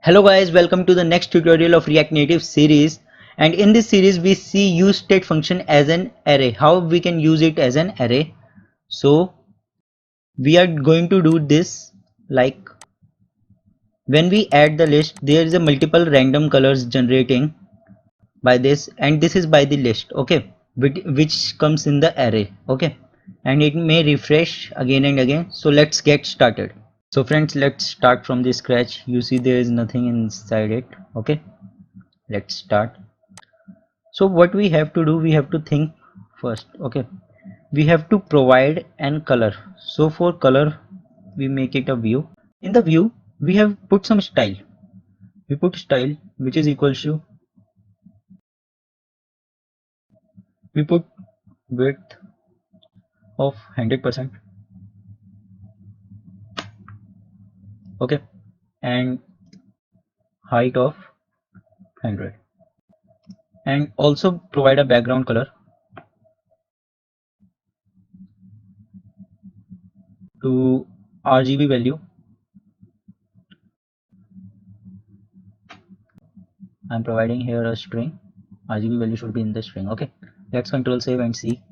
Hello guys, welcome to the next tutorial of React Native series, and in this series we see use state function as an array, how we can use it as an array. So we are going to do this like when we add the list, there is a multiple random colors generating by this, and this is by the list, okay, which comes in the array, okay, and it may refresh again and again. So let's get started. So friends, let's start from the scratch. You see there is nothing inside it, okay. Let's start. So what we have to do, we have to think first, okay. We have to provide an color. So for color we make it a view. In the view we have put some style. We put style which is equals to, we put width of 100%, okay, and height of 100, and also provide a background color to RGB value. I'm providing here a string. RGB value should be in the string, okay. Let's control save and see.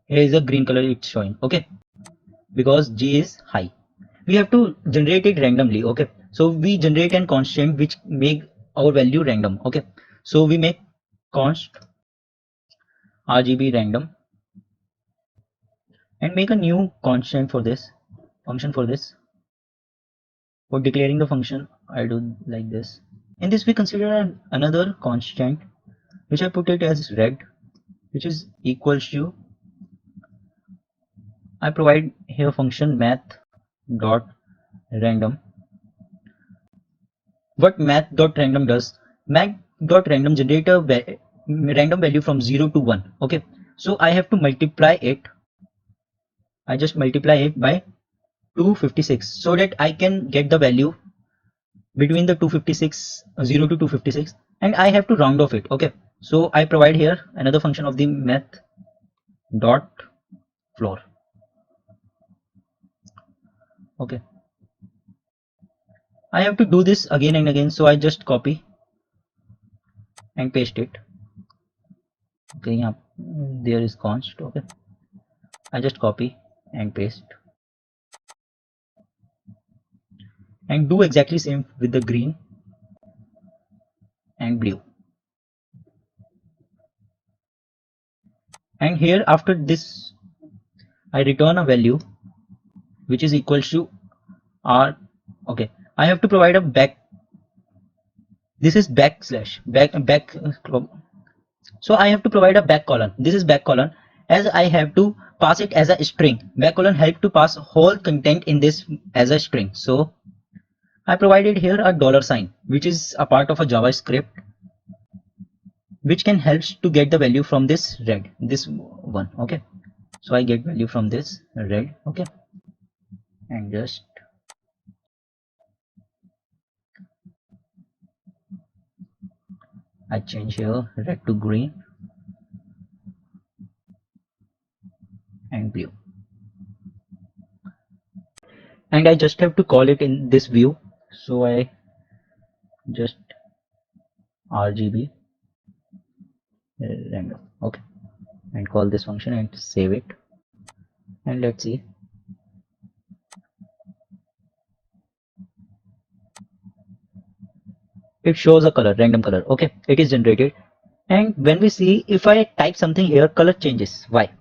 Here is a green color it's showing, okay, because G is high. We have to generate it randomly, okay. So we generate an constant which make our value random, okay. So we make const RGB random and make a new constant for this function. For this, for declaring the function, I do like this. In this we consider another constant which I put it as red, which is equals to, I provide here function math dot random. What math dot random does, math dot random generate a random value from 0 to 1, okay. So I have to multiply it. I just multiply it by 256 so that I can get the value between the 256 0 to 256, and I have to round off it, okay. So I provide here another function of the math dot floor, okay. I have to do this again and again, so I just copy and paste it, okay. Yeah, there is const, okay. I just copy and paste and do exactly same with the green and blue. And here after this I return a value which is equals to r, okay. I have to provide a back, this is backslash back so I have to provide a back colon. This is back colon, as I have to pass it as a string. Back colon help to pass whole content in this as a string. So I provided here a dollar sign which is a part of a JavaScript which can help to get the value from this red, this one, okay. So I get value from this red, okay, and just I change here red to green and blue, and I just have to call it in this view. So I just RGB random, okay, and call this function and save it, and let's see. It shows a color, random color, okay. It is generated, and when we see, if I type something here, color changes. Why?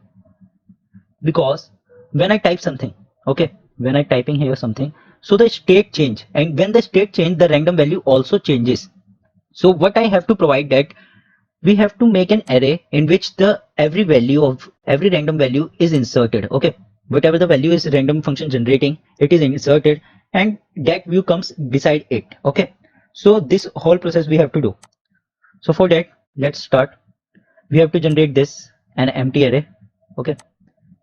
Because when I type something, okay, when I typing here something, so the state change, and when the state change, the random value also changes. So what I have to provide that we have to make an array in which the every value of every random value is inserted, okay. Whatever the value is random function generating, it is inserted, and that view comes beside it, okay. So this whole process we have to do. So for that, let's start. We have to generate this an empty array, okay,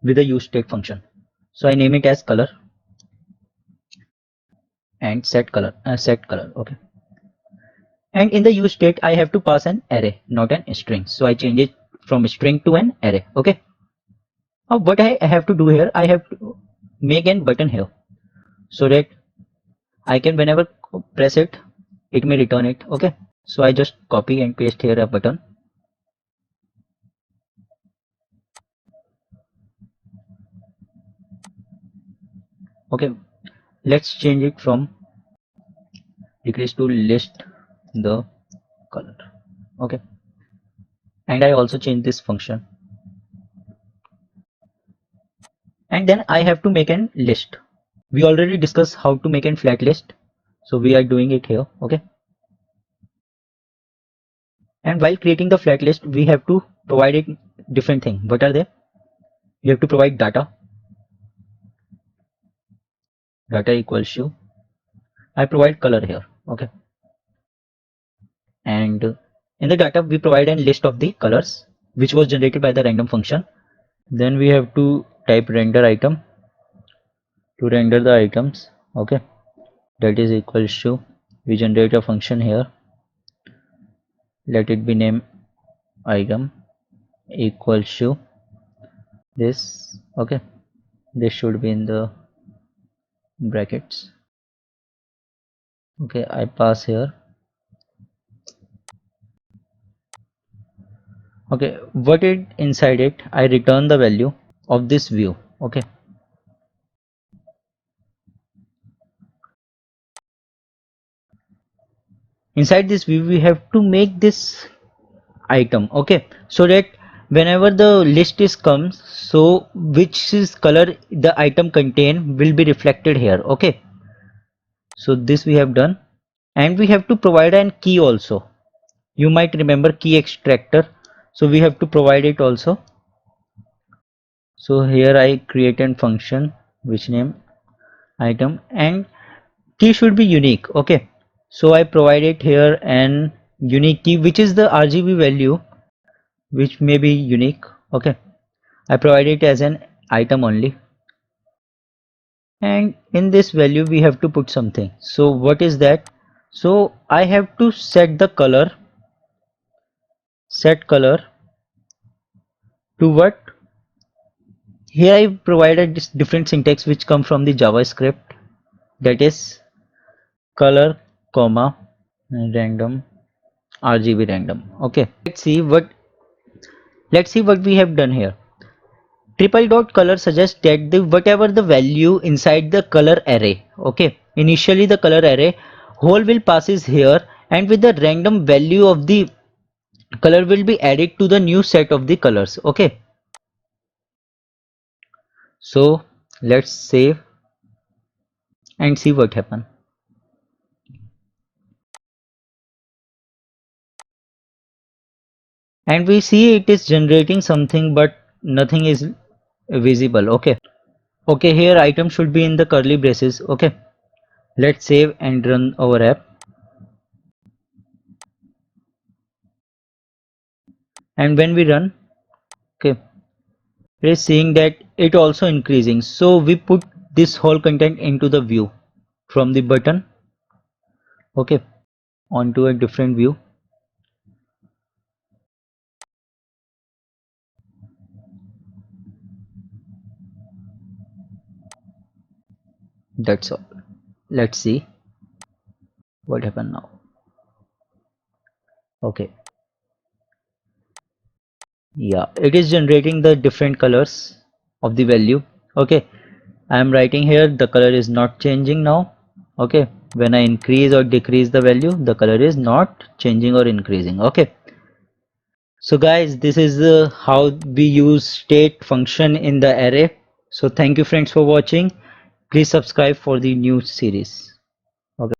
with a use state function. So I name it as color and set color, okay. And in the use state I have to pass an array, not an string. So I change it from string to an array, okay. Now what I have to do here, I have to make an button here. so that I can whenever press it, it may return it. Okay, so I just copy and paste here a button. Okay, let's change it from decrease to list the color. Okay, and I also change this function, and then I have to make an list. We already discussed how to make a flat list, so we are doing it here. Okay, and while creating the flat list we have to provide it different thing. What are they? You have to provide data equals to, I provide color here. Okay, and in the data we provide a list of the colors which was generated by the random function. Then we have to type render item to render the items. Okay, that is equals to, we generate a function here, let it be named item equals to this. Okay, this should be in the brackets. Okay, I pass here. Okay, what it inside it, I return the value of this view. Okay, inside this view we have to make this item. Okay, so that whenever the list is comes, so which is color the item contain will be reflected here. Okay, so this we have done, and we have to provide an key also. You might remember key extractor, so we have to provide it also. So here I create a function which name item, and key should be unique. Okay, so I provide it here an unique key which is the RGB value which may be unique. Okay, I provide it as an item only, and in this value we have to put something. So what is that? So I have to set the color, set color to what? Here I provided this different syntax which come from the JavaScript, that is color comma random RGB random. Okay, let's see what we have done here. Triple dot color suggests that the whatever the value inside the color array. Okay, initially the color array whole will passes here, and with the random value of the color will be added to the new set of the colors. Okay, so let's save and see what happen. And we see it is generating something, but nothing is visible. Okay, okay, here item should be in the curly braces. Okay, let's save and run our app, and when we run, okay, it is seeing that it also increasing. So we put this whole content into the view from the button. Okay, onto a different view. That's all. Let's see what happened now. Okay, yeah, it is generating the different colors of the value. Okay, I am writing here the color is not changing now. Okay, when I increase or decrease the value, the color is not changing or increasing. Okay, so guys, this is how we use state function in the array. So thank you friends for watching. Please subscribe for the new series.